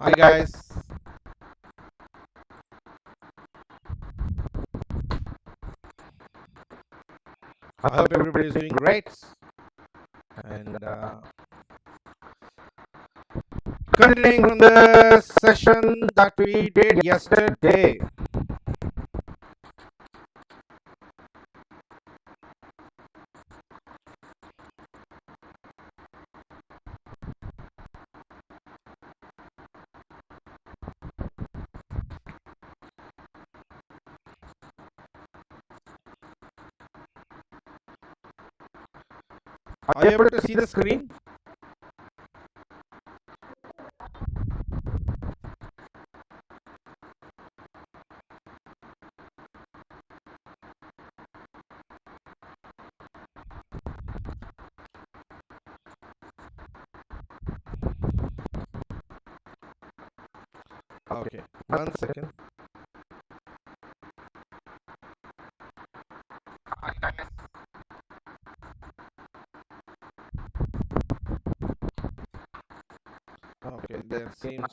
Hi guys. I hope everybody is doing great. And continuing from the session that we did yesterday. Are you able to see the screen? Okay, 1 second. Okay, there seems.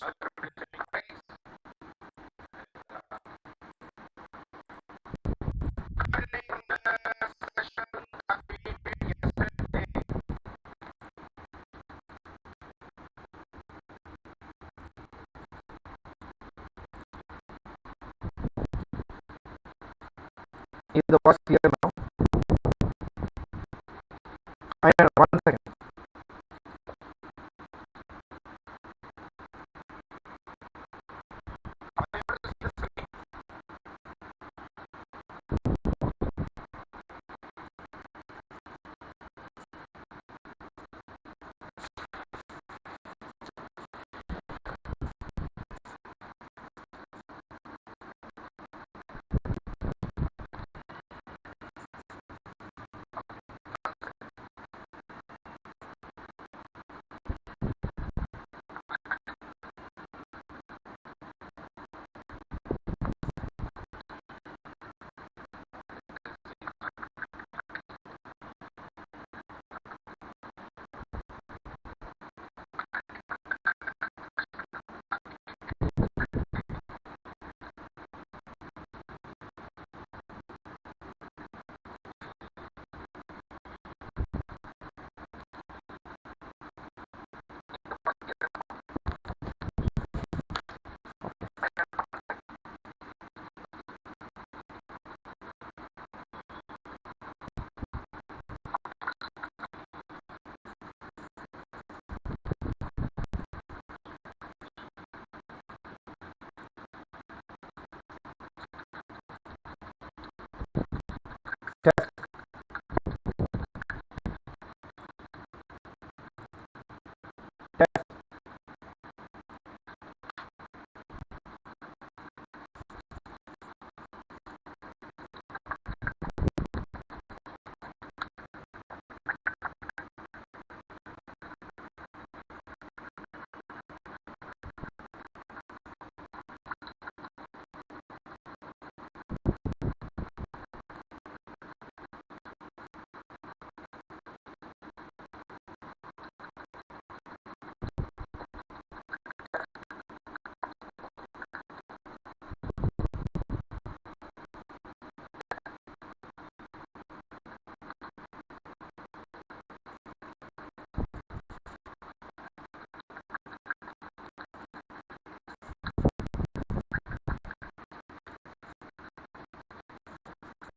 Is the voice clear now? I have 1 second.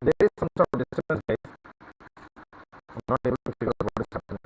There is some sort of disturbance, guys. I'm not able to figure out what is happening.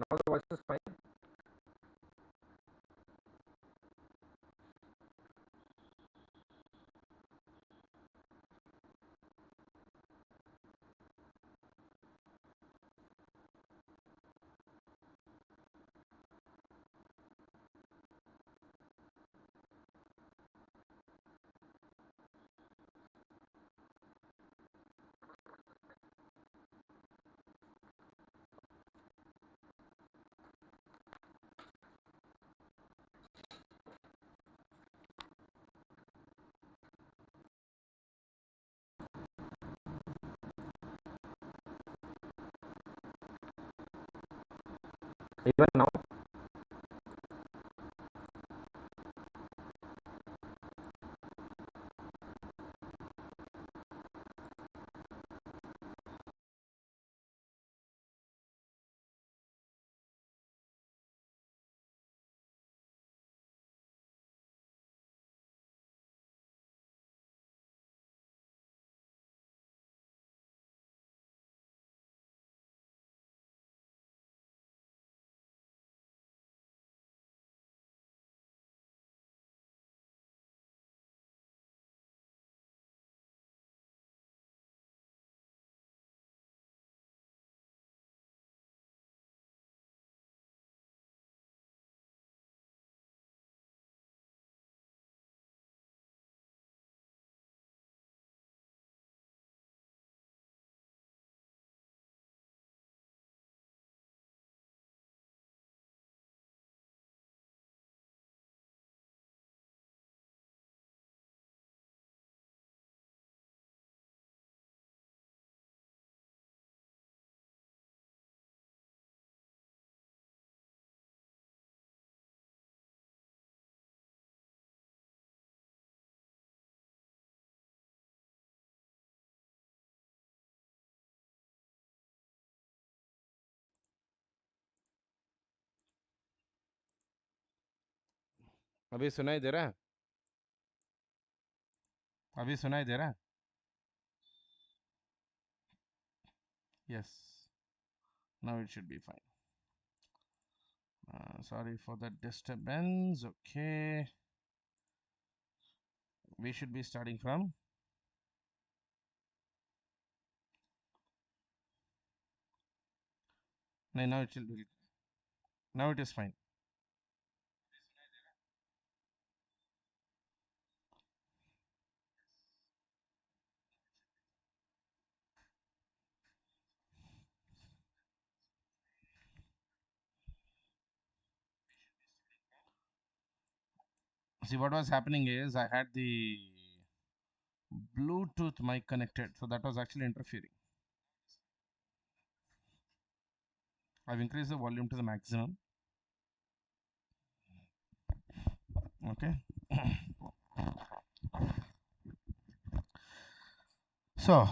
Now the voice is fine. Even now, अभी सुनाई दे रहा है? अभी सुनाई दे रहा है? Yes. Now it should be fine. Sorry for the disturbance. Okay. We should be starting from. No, now it should be. Now it is fine. See, what was happening is I had the Bluetooth mic connected, so that was actually interfering. I've increased the volume to the maximum. Okay. So,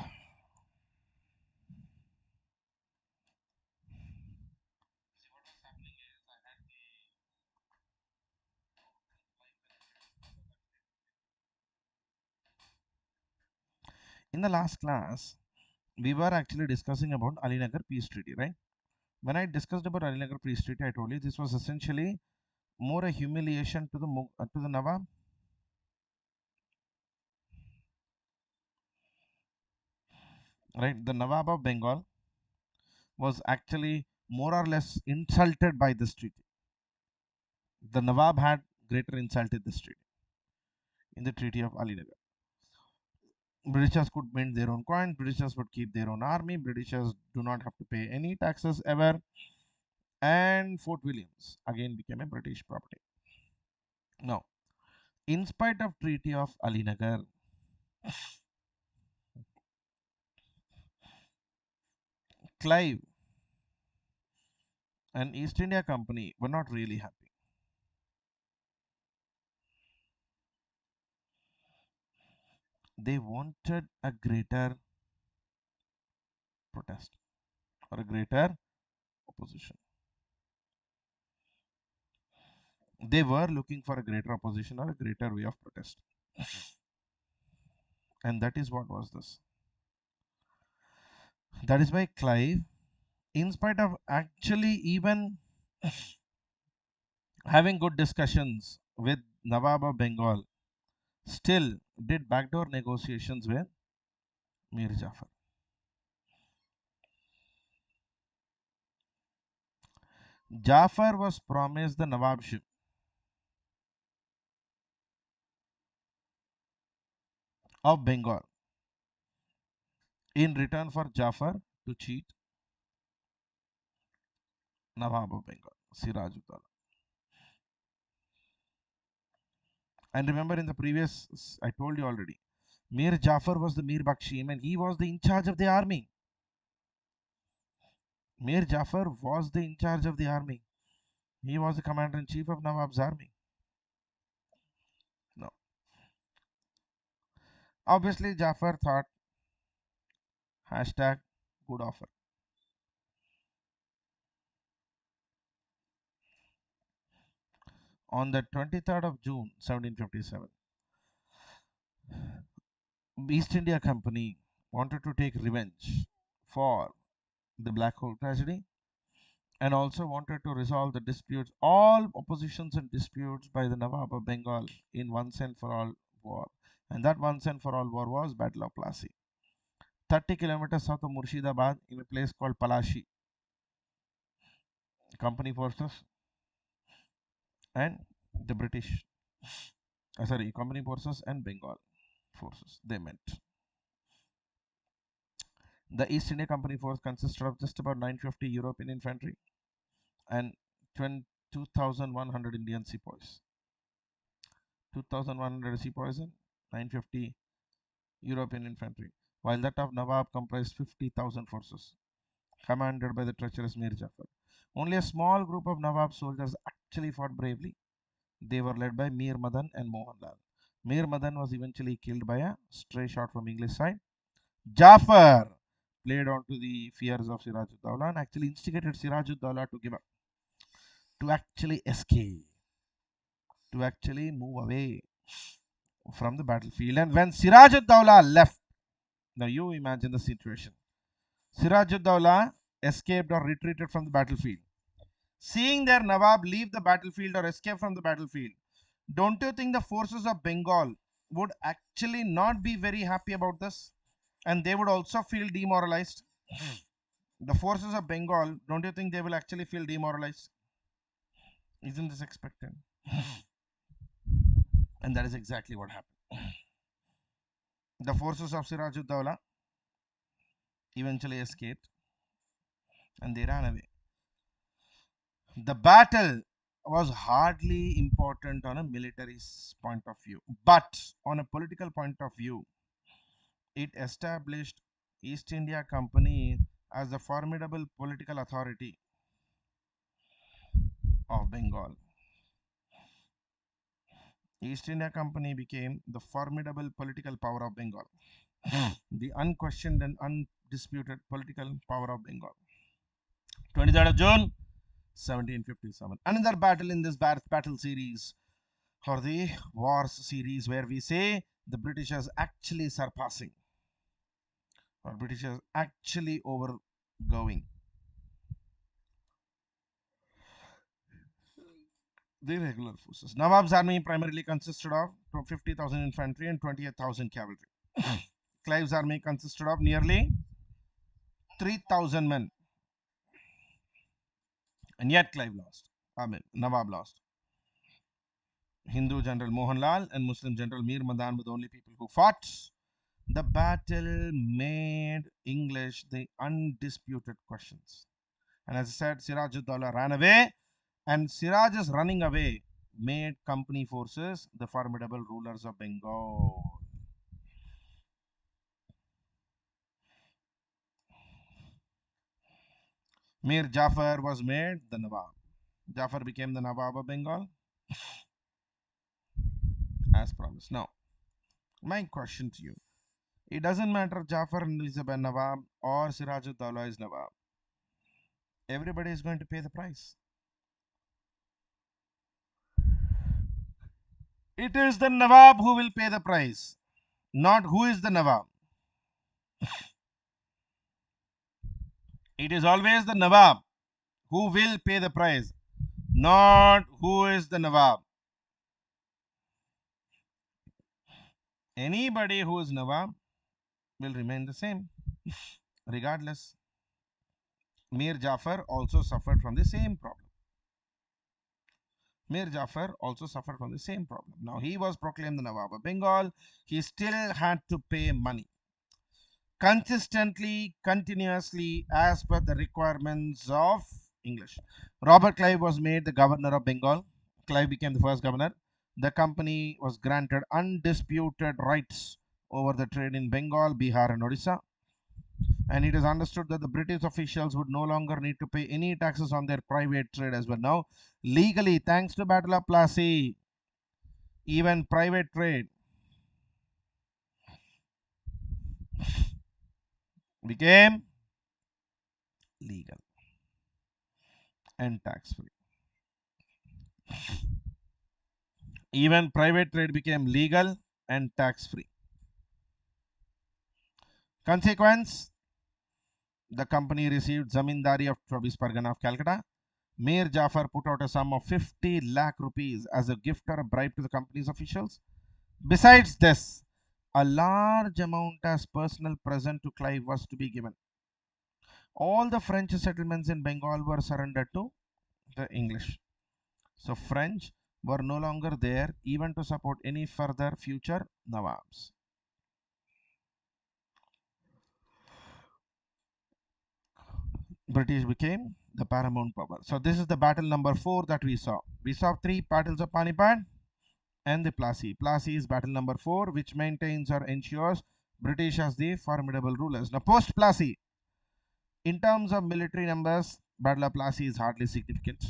in the last class, we were actually discussing about Alinagar Peace Treaty, right? When I discussed about Alinagar Peace Treaty, I told you this was essentially more a humiliation to the Nawab. Right, the Nawab of Bengal was actually more or less insulted by this treaty. The Nawab had greater insulted this treaty in the Treaty of Alinagar. Britishers could mint their own coin, Britishers would keep their own army, Britishers do not have to pay any taxes ever, and Fort Williams again became a British property. Now, in spite of Treaty of Alinagar, Clive and East India Company were not really happy. They wanted a greater protest or a greater opposition. They were looking for a greater opposition or a greater way of protest. And that is what was this. That is why Clive in spite of actually even having good discussions with Nawab of Bengal, still did backdoor negotiations with Mir Jafar. Jafar was promised the Nawabship of Bengal in return for Jafar to cheat Nawab of Bengal, Sirajuddaula. And remember, in the previous, I told you already, Mir Jafar was the Mir Bakshim and he was the in charge of the army. Mir Jafar was the in charge of the army. He was the commander in chief of Nawab's army. No. Obviously, Jafar thought hashtag good offer. On the 23rd of June 1757, East India Company wanted to take revenge for the Black Hole tragedy and also wanted to resolve the disputes, all oppositions and disputes by the Nawab of Bengal in once and for all war. And that once and for all war was Battle of Plassey. 30 kilometers south of Murshidabad in a place called Palashi. Company forces and the British, Company forces and Bengal forces, they met. The East India Company force consisted of just about 950 European infantry and 2,100 Indian sepoys. 2,100 sepoys and 950 European infantry, while that of Nawab comprised 50,000 forces, commanded by the treacherous Mir Jafar. Only a small group of Nawab soldiers actually fought bravely. They were led by Mir Madan and Mohanlal. Mir Madan was eventually killed by a stray shot from English side. Jafar played on to the fears of Sirajuddaula and actually instigated Sirajuddaula to give up, to actually escape, to actually move away from the battlefield. And when Sirajuddaula left, now you imagine the situation. Sirajuddaula escaped or retreated from the battlefield. Seeing their Nawab leave the battlefield or escape from the battlefield, don't you think the forces of Bengal would actually not be very happy about this? And they would also feel demoralized. The forces of Bengal, don't you think they will actually feel demoralized? Isn't this expected? And that is exactly what happened. The forces of Sirajuddaula eventually escaped and they ran away. The battle was hardly important on a military point of view, but on a political point of view, it established East India Company as the formidable political authority of Bengal. East India Company became the formidable political power of Bengal, the unquestioned and undisputed political power of Bengal. 23rd of June 1757. Another battle in this battle series, or the wars series, where we say the Britishers actually surpassing, or Britishers actually overgoing the regular forces. Nawab's army primarily consisted of 50,000 infantry and 28,000 cavalry. Clive's army consisted of nearly 3,000 men. And yet Clive lost. Nawab lost. Hindu General Mohanlal and Muslim General Mir Madan were the only people who fought. The battle made English the undisputed questions. And as I said, Sirajuddaula ran away, and Siraj's running away made company forces the formidable rulers of Bengal. Mir Jafar was made the Nawab. Jafar became the Nawab of Bengal as promised. Now, my question to you, it doesn't matter if Jafar is a Nawab or Sirajuddaula is Nawab. Everybody is going to pay the price. It is the Nawab who will pay the price, not who is the Nawab. It is always the Nawab who will pay the price, not who is the Nawab. Anybody who is Nawab will remain the same, regardless. Mir Jafar also suffered from the same problem. Mir Jafar also suffered from the same problem. Now he was proclaimed the Nawab of Bengal. He still had to pay money consistently, continuously, as per the requirements of English. Robert Clive was made the governor of Bengal. Clive became the first governor. The company was granted undisputed rights over the trade in Bengal, Bihar, and Odisha. And it is understood that the British officials would no longer need to pay any taxes on their private trade as well. Now, legally, thanks to Battle of Plassey, even private trade became legal and tax free. Even private trade became legal and tax free. Consequence, the company received Zamindari of 24 Pargana of Calcutta. Mir Jafar put out a sum of 50 lakh rupees as a gift or a bribe to the company's officials. Besides this, a large amount as personal present to Clive was to be given. All the French settlements in Bengal were surrendered to the English. So French were no longer there even to support any further future Nawabs. British became the paramount power. So this is the battle number 4 that we saw. We saw 3 battles of Panipat and the Plassey. Plassey is battle number 4, which maintains or ensures British as the formidable rulers. Now post Plassey, in terms of military numbers, Battle of Plassey is hardly significant.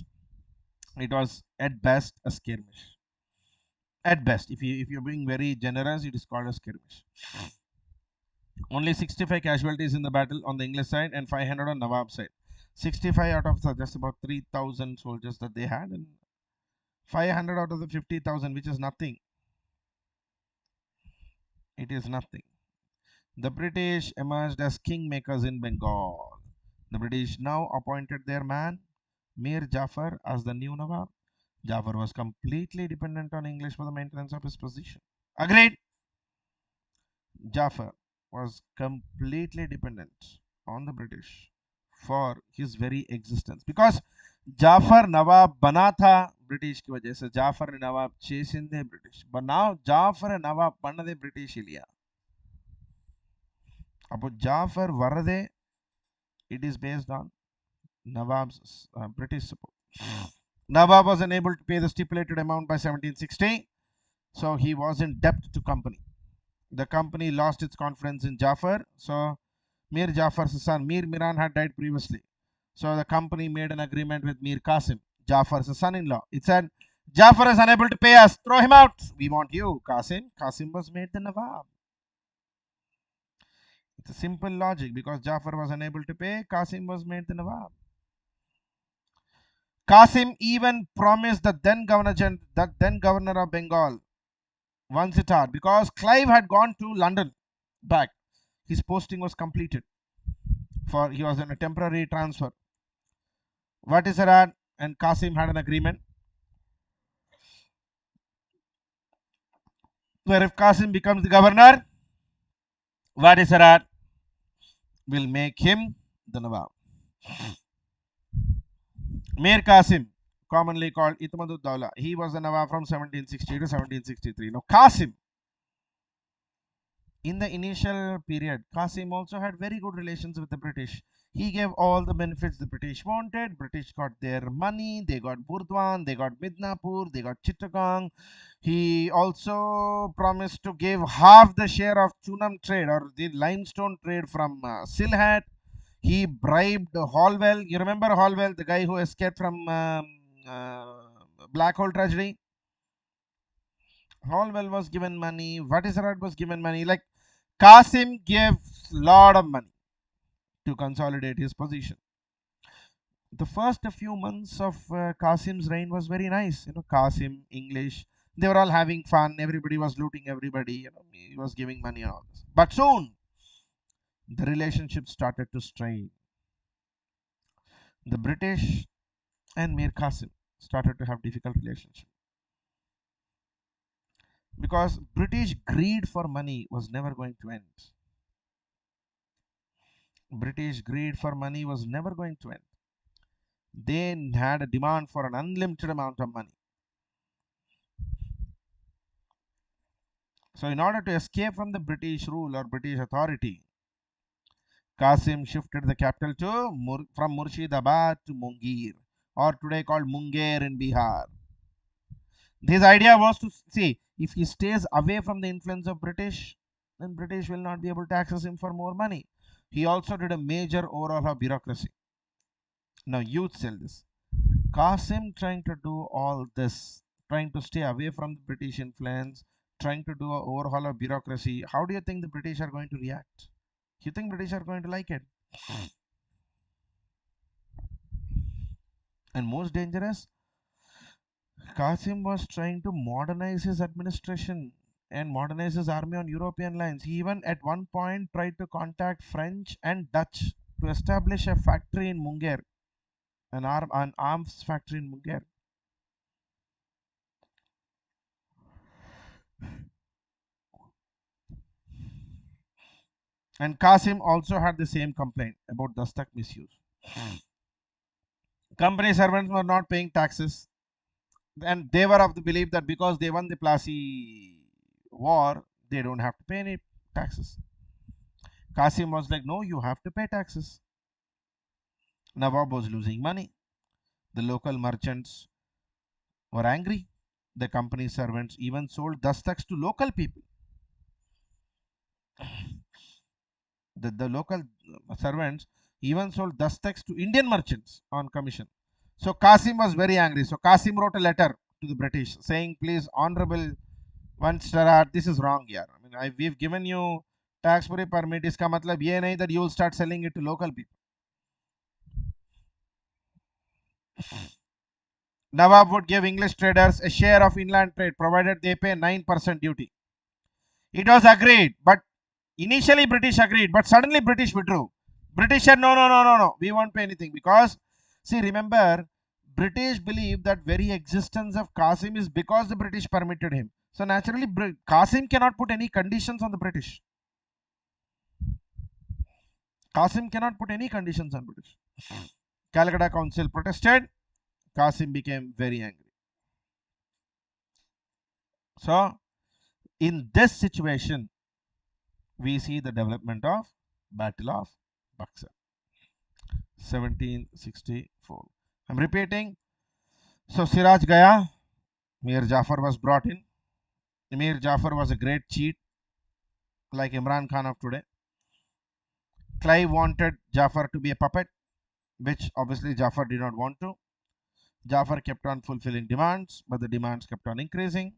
It was at best a skirmish. At best, if you're being very generous, it is called a skirmish. Only 65 casualties in the battle on the English side and 500 on Nawab side. 65 out of just about 3,000 soldiers that they had, and 500 out of the 50,000, which is nothing. It is nothing. The British emerged as kingmakers in Bengal. The British now appointed their man, Mir Jafar, as the new Nawab. Jafar was completely dependent on English for the maintenance of his position. Agreed? Jafar was completely dependent on the British for his very existence. Because Jafar Nawab बना था British की वजह से. जाफर ने नवाब చేసిందే British. But now Jafar नवाब बनदे British लिया. About Jafar Varade, it is based on Nawab's British support. Nawab was unable to pay the stipulated amount by 1760, so he was in debt to company. The company lost its confidence in Jafar, so Mir Jafar's son Mir Miran had died previously. So the company made an agreement with Mir Qasim, Jafar's son-in-law. It said, Jafar is unable to pay us, throw him out. We want you, Qasim. Qasim was made the Nawab. It's a simple logic. Because Jafar was unable to pay, Qasim was made the Nawab. Qasim even promised the then governor of Bengal, once it had, because Clive had gone to London back. His posting was completed. He was on a temporary transfer. Vatisarad and Qasim had an agreement where if Qasim becomes the governor, Vatisarad will make him the Nawab. Mir Qasim, commonly called Itmadud Dawla, he was the Nawab from 1760 to 1763. Now Qasim, in the initial period, Qasim also had very good relations with the British. He gave all the benefits the British wanted. British got their money, they got Burdwan, they got Midnapur, they got Chittagong. He also promised to give half the share of Chunam trade or the limestone trade from Sylhet. He bribed Holwell. You remember Holwell, the guy who escaped from Black Hole tragedy? Holwell was given money. Vatisarad was given money. Like Qasim gave lot of money to consolidate his position. The first few months of Qasim's reign was very nice. Qasim, English, they were all having fun. Everybody was looting everybody. He was giving money and all this. But soon, the relationship started to strain. The British and Mir Qasim started to have difficult relationship because British greed for money was never going to end. British greed for money was never going to end. They had a demand for an unlimited amount of money. So in order to escape from the British rule or British authority, Qasim shifted the capital from Murshidabad to Munger, or today called Munger in Bihar. His idea was to see if he stays away from the influence of British, then British will not be able to access him for more money. He also did a major overhaul of bureaucracy. Now you tell this. Qasim trying to do all this, trying to stay away from the British influence, trying to do an overhaul of bureaucracy. How do you think the British are going to react? You think British are going to like it? And most dangerous, Qasim was trying to modernize his administration and modernize his army on European lines. He even at one point tried to contact French and Dutch to establish a factory in Munger, an arms factory in Munger. And Qasim also had the same complaint about Dastak misuse. Company servants were not paying taxes, and they were of the belief that because they won the Plassey war, they don't have to pay any taxes. Qasim was like, no, you have to pay taxes. Nawab was losing money. The local merchants were angry. The company servants even sold dastaks to local people. The local servants even sold dastaks to Indian merchants on commission. So Qasim was very angry. So Qasim wrote a letter to the British saying, please, honorable Vanstarat, this is wrong here. I mean, we've given you tax-free permit. Iska matlab ye nahi that you will start selling it to local people. Nawab would give English traders a share of inland trade provided they pay 9% duty. It was agreed, but initially British agreed, but suddenly British withdrew. British said, no, we won't pay anything because, see, remember, British believe that very existence of Qasim is because the British permitted him. So naturally, Qasim cannot put any conditions on the British. Qasim cannot put any conditions on British. Calcutta Council protested. Qasim became very angry. So, in this situation, we see the development of Battle of Buxar, 1764. I'm repeating. So, Siraj Gaya, Mir Jafar was brought in. Mir Jafar was a great cheat, like Imran Khan of today. Clive wanted Jafar to be a puppet, which obviously Jafar did not want to. Jafar kept on fulfilling demands, but the demands kept on increasing.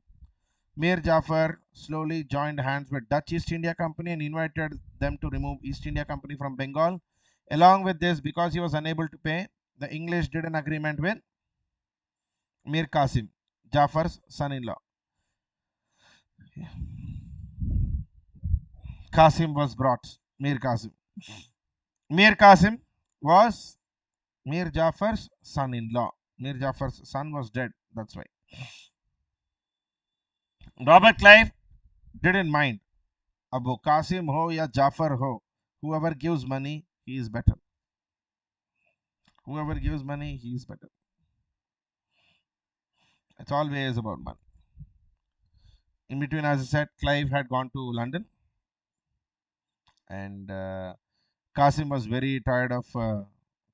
Mir Jafar slowly joined hands with Dutch East India Company and invited them to remove East India Company from Bengal. Along with this, because he was unable to pay, the English did an agreement with Mir Qasim, Jafar's son-in-law. Qasim was brought. Mir Qasim. Mir Qasim was Mir Jafar's son-in-law. Mir Jafar's son was dead. That's why. Robert Clive didn't mind. अब वो कासिम हो या जाफर हो, whoever gives money, he is better. Whoever gives money, he is better. It's always about money. In between, as I said, Clive had gone to London, and Qasim was very tired of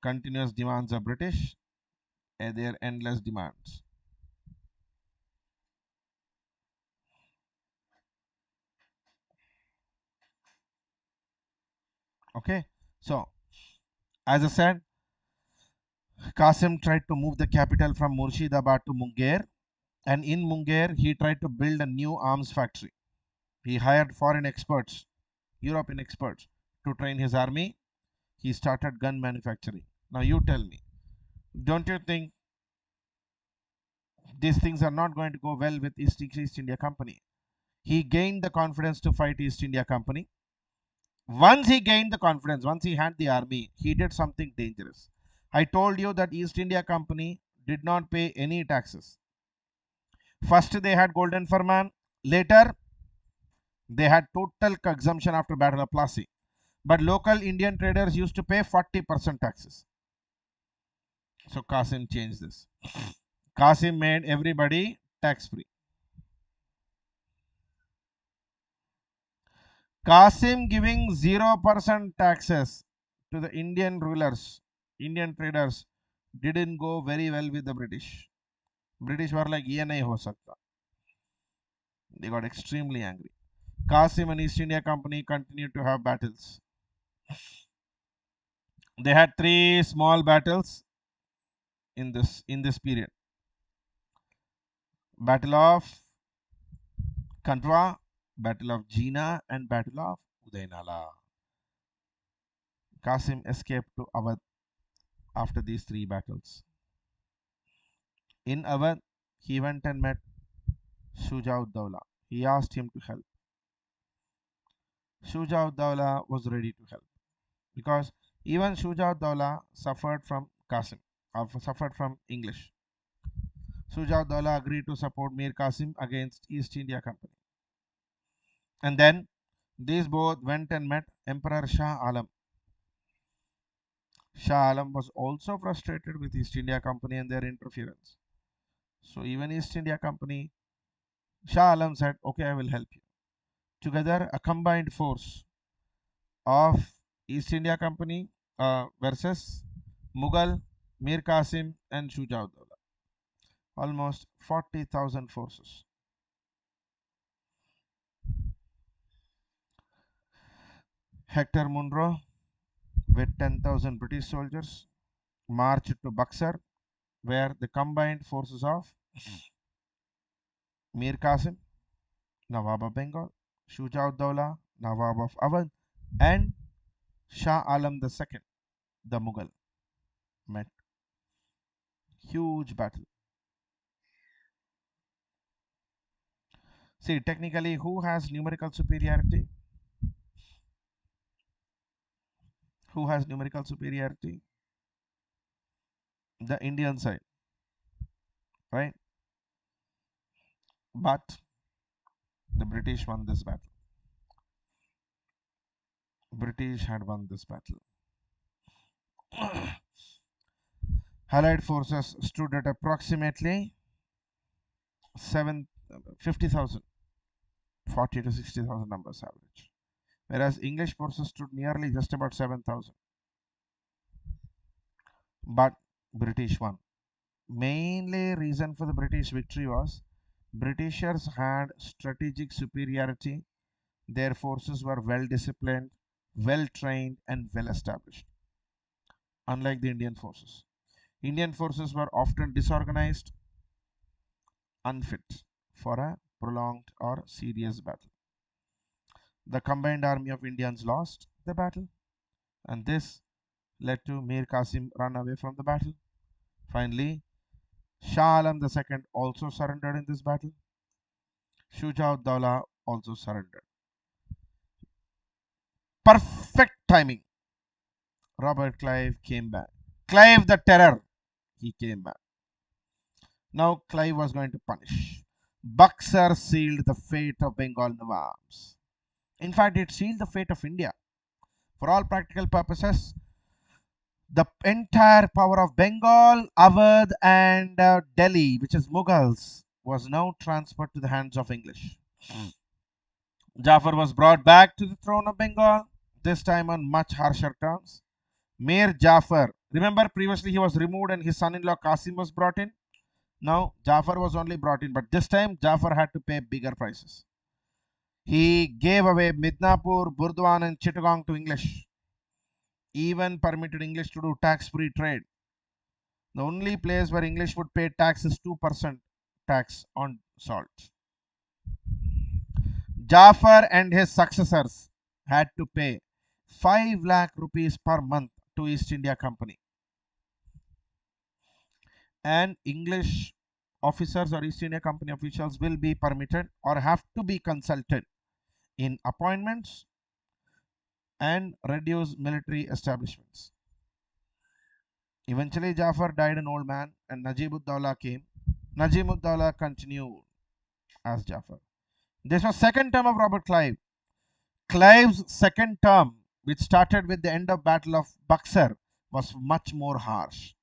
continuous demands of British and their endless demands. Okay, so as I said, Qasim tried to move the capital from Murshidabad to Munger, and in Munger, he tried to build a new arms factory. He hired foreign experts, European experts, to train his army. He started gun manufacturing. Now you tell me, don't you think these things are not going to go well with East India Company? He gained the confidence to fight East India Company. Once he gained the confidence, once he had the army, he did something dangerous. I told you that East India Company did not pay any taxes. First they had Golden Furman, later they had total exemption after Battle of Plassey. But local Indian traders used to pay 40% taxes. So Qasim changed this. Qasim made everybody tax free. Qasim giving 0% taxes to the Indian rulers, Indian traders, didn't go very well with the British. British were like, ye nahi ho sakta. They got extremely angry. Qasim and East India Company continued to have battles. They had three small battles in this period. Battle of Kantwa, Battle of Jina, and Battle of Udainala. Qasim escaped to Awadh after these three battles. In Awadh, he went and met Shuja-ud-Dawla. He asked him to help. Shuja-ud-Dawla was ready to help because even Shuja-ud-Dawla suffered from Qasim, suffered from English. Shuja-ud-Dawla agreed to support Mir Qasim against East India Company. And then these both went and met Emperor Shah Alam. Shah Alam was also frustrated with East India Company and their interference. So even East India Company, Shah Alam said, okay, I will help you. Together, a combined force of East India Company versus Mughal, Mir Qasim and Shuja-ud-Dawla. Almost 40,000 forces. Hector Munro with 10,000 British soldiers marched to Buxar, where the combined forces of Mir Qasim, Nawab of Bengal, Shuja-ud-Dawla, Nawab of Awadh, and Shah Alam II, the Mughal, met. Huge battle. See, technically, who has numerical superiority? Who has numerical superiority? The Indian side, right? But the British won this battle. British had won this battle. Allied forces stood at approximately 50,000, 40 to 60,000 numbers average, whereas English forces stood nearly just about 7,000. But British won. Mainly reason for the British victory was Britishers had strategic superiority. Their forces were well disciplined, well trained, and well established. Unlike the Indian forces. Indian forces were often disorganized, unfit for a prolonged or serious battle. The combined army of Indians lost the battle, and this led to Mir Qasim run away from the battle. Finally, Shah Alam II also surrendered in this battle. Shuja-ud-Dawla also surrendered. Perfect timing. Robert Clive came back. Clive the Terror, he came back. Now Clive was going to punish. Buxar sealed the fate of Bengal Nawabs. In fact, it sealed the fate of India. For all practical purposes, the entire power of Bengal, Awadh, and Delhi, which is Mughals, was now transferred to the hands of English. Jafar was brought back to the throne of Bengal, this time on much harsher terms. Mir Jafar, remember previously he was removed and his son-in-law Qasim was brought in. Now Jafar was only brought in, but this time Jafar had to pay bigger prices. He gave away Midnapur, Burdwan, and Chittagong to English. Even permitted English to do tax-free trade. The only place where English would pay tax is 2% tax on salt. Jafar and his successors had to pay 5 lakh rupees per month to East India Company. And English officers or East India Company officials will be permitted or have to be consulted in appointments and reduce military establishments. Eventually, Jafar died an old man, and Najib-ud-Dawla came. Najib-ud-Dawla continued as Jafar. This was second term of Robert Clive. Clive's second term, which started with the end of Battle of Buxar, was much more harsh.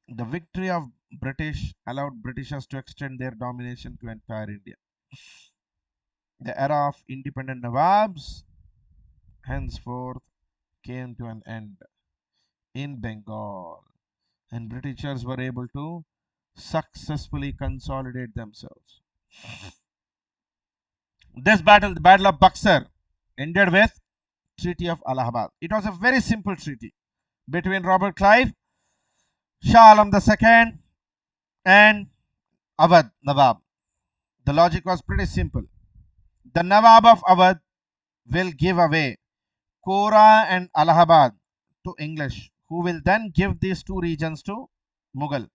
The victory of British allowed Britishers to extend their domination to entire India. The era of independent Nawabs henceforth came to an end in Bengal, and Britishers were able to successfully consolidate themselves. This battle, the Battle of Buxar, ended with Treaty of Allahabad. It was a very simple treaty between Robert Clive, Shah Alam II, and Awadh Nawab. The logic was pretty simple. The Nawab of Awadh will give away Kora and Allahabad to English, who will then give these two regions to Mughal,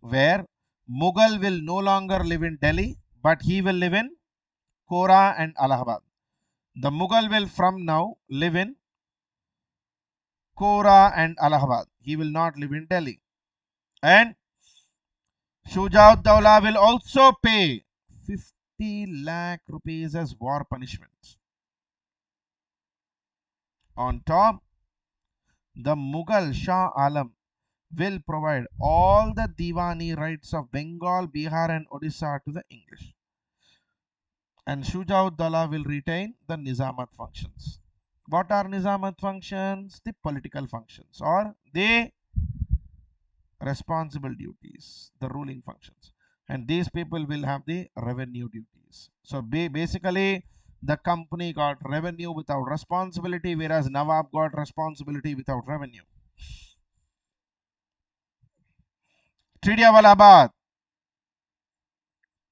where Mughal will no longer live in Delhi, but he will live in Kora and Allahabad. The Mughal will from now live in Kora and Allahabad. He will not live in Delhi. And Shuja-ud-Dawla will also pay 50 lakh rupees as war punishment. On top, the Mughal Shah Alam will provide all the Diwani rights of Bengal, Bihar and Odisha to the English. And Shuja-ud-Dawla will retain the Nizamat functions. What are Nizamat functions? The political functions or the responsible duties, the ruling functions. And these people will have the revenue duties. So basically, the company got revenue without responsibility, whereas Nawab got responsibility without revenue. Treaty of Allahabad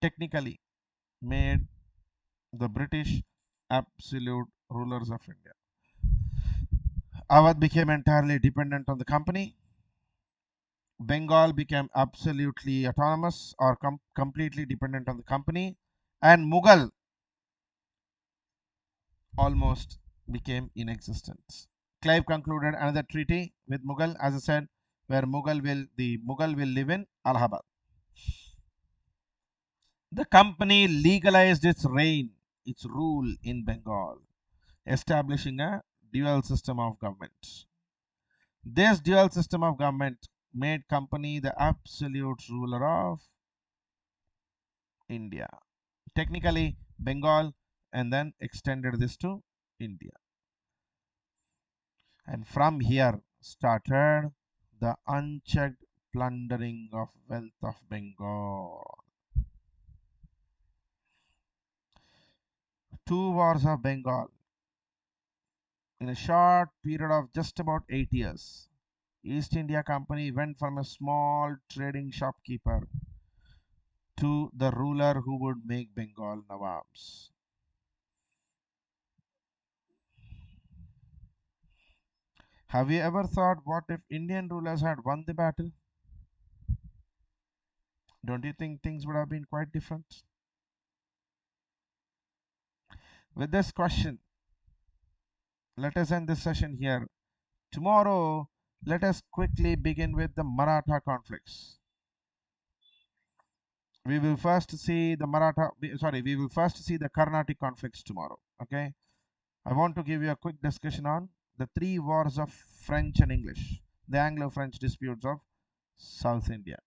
technically made the British absolute rulers of India. Awadh became entirely dependent on the company. Bengal became absolutely autonomous or completely dependent on the company. And Mughal almost became inexistent. Clive concluded another treaty with Mughal, as I said, where the Mughal will live in Allahabad. The company legalized its rule in Bengal, establishing a dual system of government. This dual system of government made company the absolute ruler of India. Technically, Bengal, and then extended this to India. And from here started the unchecked plundering of wealth of Bengal. Two wars of Bengal in a short period of just about 8 years. East India Company went from a small trading shopkeeper to the ruler who would make Bengal Nawabs. Have you ever thought, what if Indian rulers had won the battle? Don't you think things would have been quite different? With this question, let us end this session here. Tomorrow, let us quickly begin with the Maratha conflicts. We will first see the we will first see the Carnatic conflicts tomorrow. Okay. I want to give you a quick discussion on the three wars of French and English, the Anglo-French disputes of South India.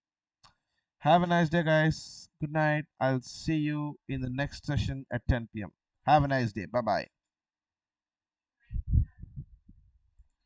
Have a nice day, guys. Good night. I'll see you in the next session at 10 p.m. Have a nice day. Bye-bye.